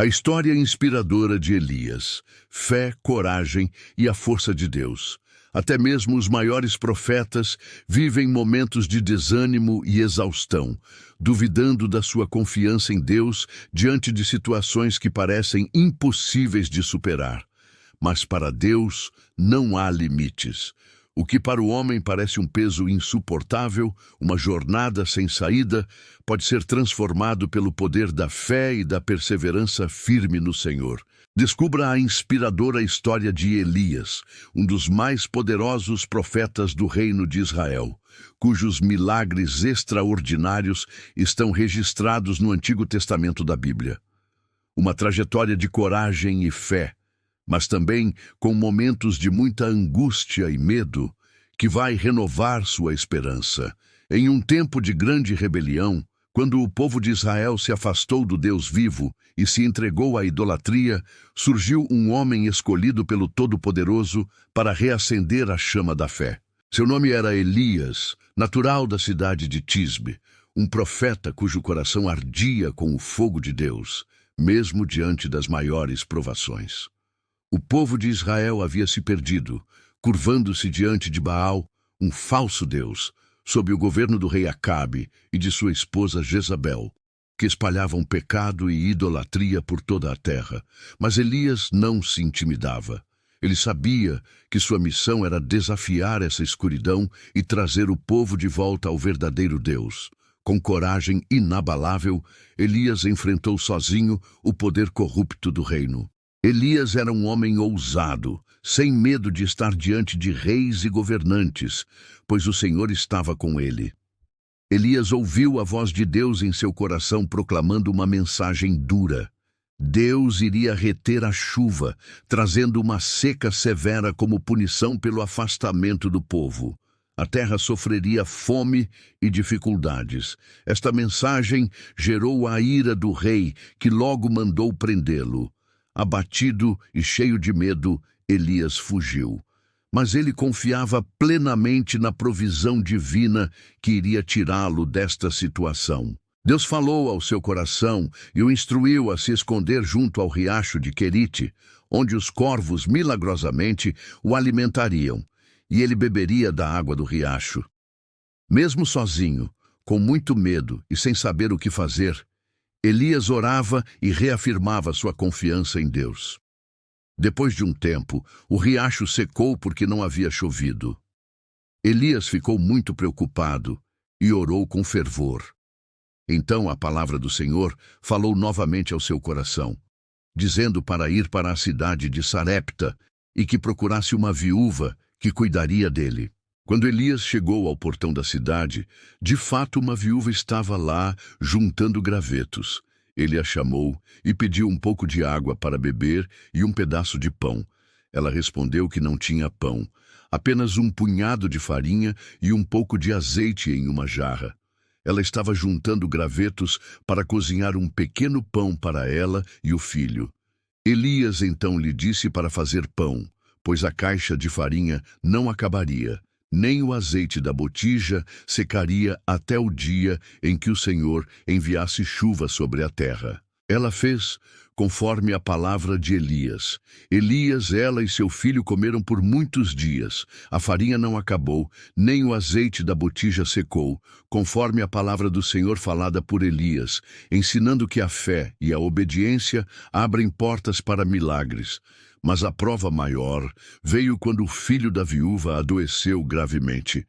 A história inspiradora de Elias, fé, coragem e a força de Deus. Até mesmo os maiores profetas vivem momentos de desânimo e exaustão, duvidando da sua confiança em Deus diante de situações que parecem impossíveis de superar. Mas para Deus não há limites. O que para o homem parece um peso insuportável, uma jornada sem saída, pode ser transformado pelo poder da fé e da perseverança firme no Senhor. Descubra a inspiradora história de Elias, um dos mais poderosos profetas do reino de Israel, cujos milagres extraordinários estão registrados no Antigo Testamento da Bíblia. Uma trajetória de coragem e fé, mas também com momentos de muita angústia e medo, que vai renovar sua esperança. Em um tempo de grande rebelião, quando o povo de Israel se afastou do Deus vivo e se entregou à idolatria, surgiu um homem escolhido pelo Todo-Poderoso para reacender a chama da fé. Seu nome era Elias, natural da cidade de Tisbe, um profeta cujo coração ardia com o fogo de Deus, mesmo diante das maiores provações. O povo de Israel havia se perdido, curvando-se diante de Baal, um falso deus, sob o governo do rei Acabe e de sua esposa Jezabel, que espalhavam pecado e idolatria por toda a terra. Mas Elias não se intimidava. Ele sabia que sua missão era desafiar essa escuridão e trazer o povo de volta ao verdadeiro Deus. Com coragem inabalável, Elias enfrentou sozinho o poder corrupto do reino. Elias era um homem ousado, sem medo de estar diante de reis e governantes, pois o Senhor estava com ele. Elias ouviu a voz de Deus em seu coração proclamando uma mensagem dura. Deus iria reter a chuva, trazendo uma seca severa como punição pelo afastamento do povo. A terra sofreria fome e dificuldades. Esta mensagem gerou a ira do rei, que logo mandou prendê-lo. Abatido e cheio de medo, Elias fugiu. Mas ele confiava plenamente na provisão divina que iria tirá-lo desta situação. Deus falou ao seu coração e o instruiu a se esconder junto ao riacho de Querite, onde os corvos milagrosamente o alimentariam, e ele beberia da água do riacho. Mesmo sozinho, com muito medo e sem saber o que fazer, Elias orava e reafirmava sua confiança em Deus. Depois de um tempo, o riacho secou porque não havia chovido. Elias ficou muito preocupado e orou com fervor. Então a palavra do Senhor falou novamente ao seu coração, dizendo para ir para a cidade de Sarepta e que procurasse uma viúva que cuidaria dele. Quando Elias chegou ao portão da cidade, de fato uma viúva estava lá juntando gravetos. Ele a chamou e pediu um pouco de água para beber e um pedaço de pão. Ela respondeu que não tinha pão, apenas um punhado de farinha e um pouco de azeite em uma jarra. Ela estava juntando gravetos para cozinhar um pequeno pão para ela e o filho. Elias então lhe disse para fazer pão, pois a caixa de farinha não acabaria. Nem o azeite da botija secaria até o dia em que o Senhor enviasse chuva sobre a terra. Ela fez conforme a palavra de Elias. Elias, ela e seu filho comeram por muitos dias. A farinha não acabou, nem o azeite da botija secou, conforme a palavra do Senhor falada por Elias, ensinando que a fé e a obediência abrem portas para milagres. Mas a prova maior veio quando o filho da viúva adoeceu gravemente.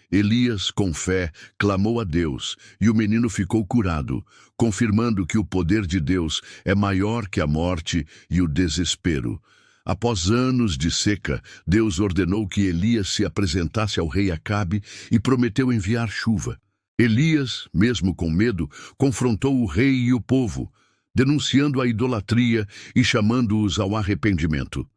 Elias, com fé, clamou a Deus, e o menino ficou curado, confirmando que o poder de Deus é maior que a morte e o desespero. Após anos de seca, Deus ordenou que Elias se apresentasse ao rei Acabe e prometeu enviar chuva. Elias, mesmo com medo, confrontou o rei e o povo, denunciando a idolatria e chamando-os ao arrependimento.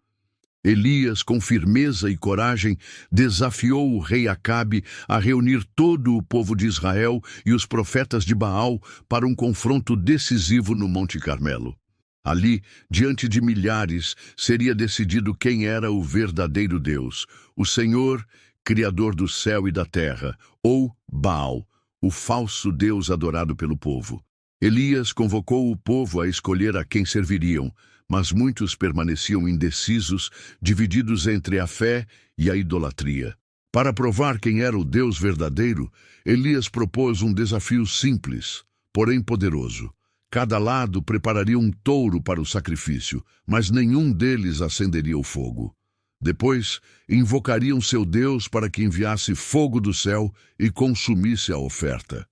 Elias, com firmeza e coragem, desafiou o rei Acabe a reunir todo o povo de Israel e os profetas de Baal para um confronto decisivo no Monte Carmelo. Ali, diante de milhares, seria decidido quem era o verdadeiro Deus, o Senhor, Criador do céu e da terra, ou Baal, o falso Deus adorado pelo povo. Elias convocou o povo a escolher a quem serviriam, mas muitos permaneciam indecisos, divididos entre a fé e a idolatria. Para provar quem era o Deus verdadeiro, Elias propôs um desafio simples, porém poderoso. Cada lado prepararia um touro para o sacrifício, mas nenhum deles acenderia o fogo. Depois, invocariam seu Deus para que enviasse fogo do céu e consumisse a oferta.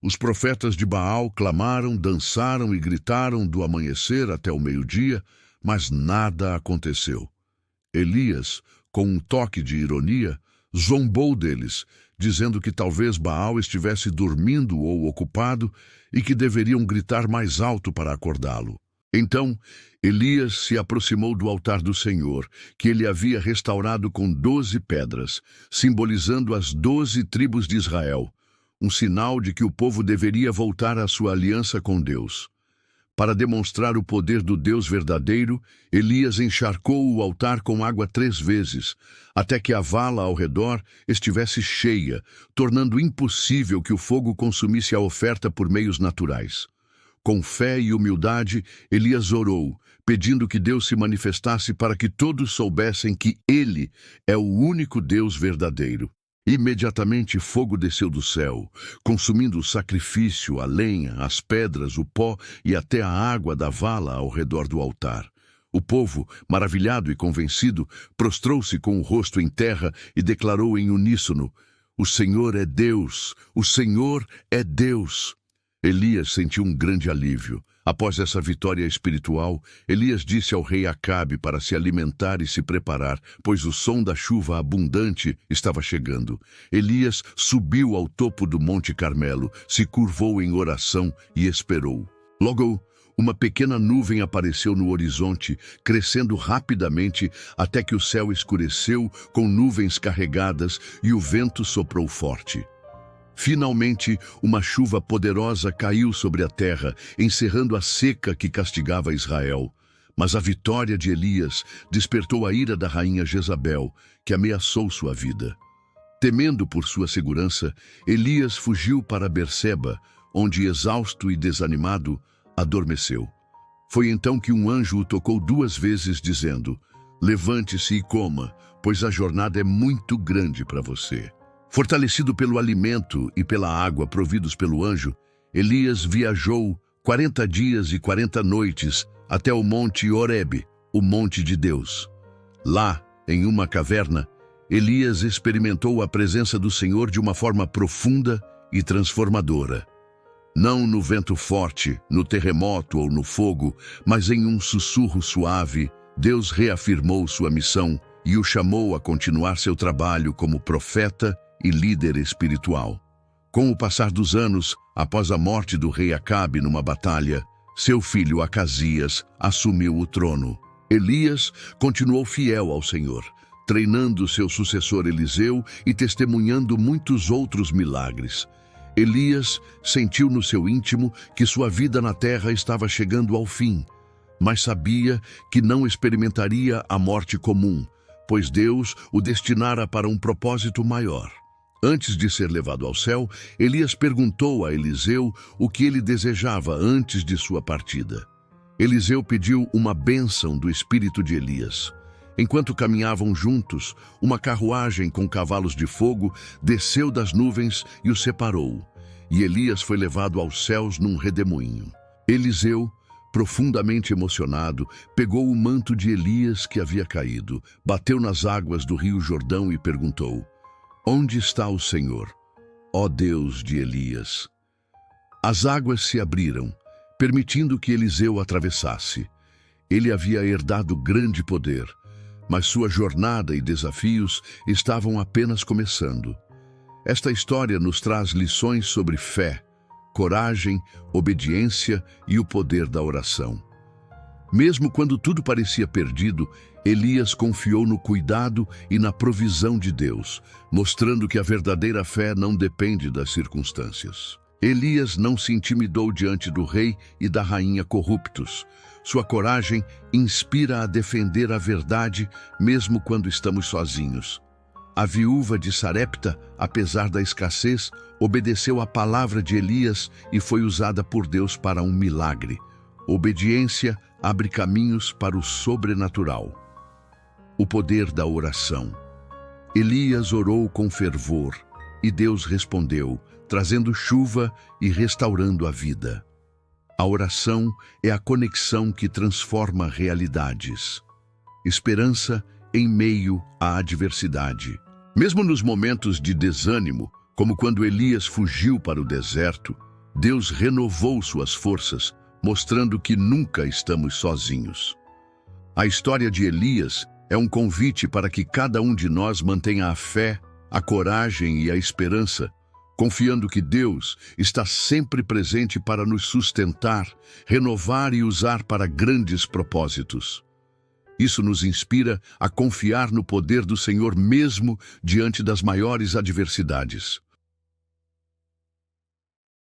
Os profetas de Baal clamaram, dançaram e gritaram do amanhecer até o meio-dia, mas nada aconteceu. Elias, com um toque de ironia, zombou deles, dizendo que talvez Baal estivesse dormindo ou ocupado e que deveriam gritar mais alto para acordá-lo. Então, Elias se aproximou do altar do Senhor, que ele havia restaurado com 12 pedras, simbolizando as 12 tribos de Israel, um sinal de que o povo deveria voltar à sua aliança com Deus. Para demonstrar o poder do Deus verdadeiro, Elias encharcou o altar com água 3 vezes, até que a vala ao redor estivesse cheia, tornando impossível que o fogo consumisse a oferta por meios naturais. Com fé e humildade, Elias orou, pedindo que Deus se manifestasse para que todos soubessem que Ele é o único Deus verdadeiro. Imediatamente fogo desceu do céu, consumindo o sacrifício, a lenha, as pedras, o pó e até a água da vala ao redor do altar. O povo, maravilhado e convencido, prostrou-se com o rosto em terra e declarou em uníssono: "O Senhor é Deus! O Senhor é Deus!" Elias sentiu um grande alívio. Após essa vitória espiritual, Elias disse ao rei Acabe para se alimentar e se preparar, pois o som da chuva abundante estava chegando. Elias subiu ao topo do Monte Carmelo, se curvou em oração e esperou. Logo, uma pequena nuvem apareceu no horizonte, crescendo rapidamente até que o céu escureceu com nuvens carregadas e o vento soprou forte. Finalmente, uma chuva poderosa caiu sobre a terra, encerrando a seca que castigava Israel. Mas a vitória de Elias despertou a ira da rainha Jezabel, que ameaçou sua vida. Temendo por sua segurança, Elias fugiu para Berseba, onde, exausto e desanimado, adormeceu. Foi então que um anjo o tocou 2 vezes, dizendo: "Levante-se e coma, pois a jornada é muito grande para você." Fortalecido pelo alimento e pela água providos pelo anjo, Elias viajou 40 dias e 40 noites até o monte Horebe, o monte de Deus. Lá, em uma caverna, Elias experimentou a presença do Senhor de uma forma profunda e transformadora. Não no vento forte, no terremoto ou no fogo, mas em um sussurro suave, Deus reafirmou sua missão e o chamou a continuar seu trabalho como profeta e líder espiritual. Com o passar dos anos, após a morte do rei Acabe numa batalha, seu filho Acasias assumiu o trono. Elias continuou fiel ao Senhor, treinando seu sucessor Eliseu e testemunhando muitos outros milagres. Elias sentiu no seu íntimo que sua vida na terra estava chegando ao fim, mas sabia que não experimentaria a morte comum, pois Deus o destinara para um propósito maior. Antes de ser levado ao céu, Elias perguntou a Eliseu o que ele desejava antes de sua partida. Eliseu pediu uma bênção do espírito de Elias. Enquanto caminhavam juntos, uma carruagem com cavalos de fogo desceu das nuvens e o separou, e Elias foi levado aos céus num redemoinho. Eliseu, profundamente emocionado, pegou o manto de Elias que havia caído, bateu nas águas do rio Jordão e perguntou: "Onde está o Senhor, ó Deus de Elias?" As águas se abriram, permitindo que Eliseu atravessasse. Ele havia herdado grande poder, mas sua jornada e desafios estavam apenas começando. Esta história nos traz lições sobre fé, coragem, obediência e o poder da oração. Mesmo quando tudo parecia perdido, Elias confiou no cuidado e na provisão de Deus, mostrando que a verdadeira fé não depende das circunstâncias. Elias não se intimidou diante do rei e da rainha corruptos. Sua coragem inspira a defender a verdade mesmo quando estamos sozinhos. A viúva de Sarepta, apesar da escassez, obedeceu à palavra de Elias e foi usada por Deus para um milagre. Obediência abre caminhos para o sobrenatural. O poder da oração. Elias orou com fervor, e Deus respondeu, trazendo chuva e restaurando a vida. A oração é a conexão que transforma realidades. Esperança em meio à adversidade. Mesmo nos momentos de desânimo, como quando Elias fugiu para o deserto, Deus renovou suas forças, mostrando que nunca estamos sozinhos. A história de Elias é um convite para que cada um de nós mantenha a fé, a coragem e a esperança, confiando que Deus está sempre presente para nos sustentar, renovar e usar para grandes propósitos. Isso nos inspira a confiar no poder do Senhor mesmo diante das maiores adversidades.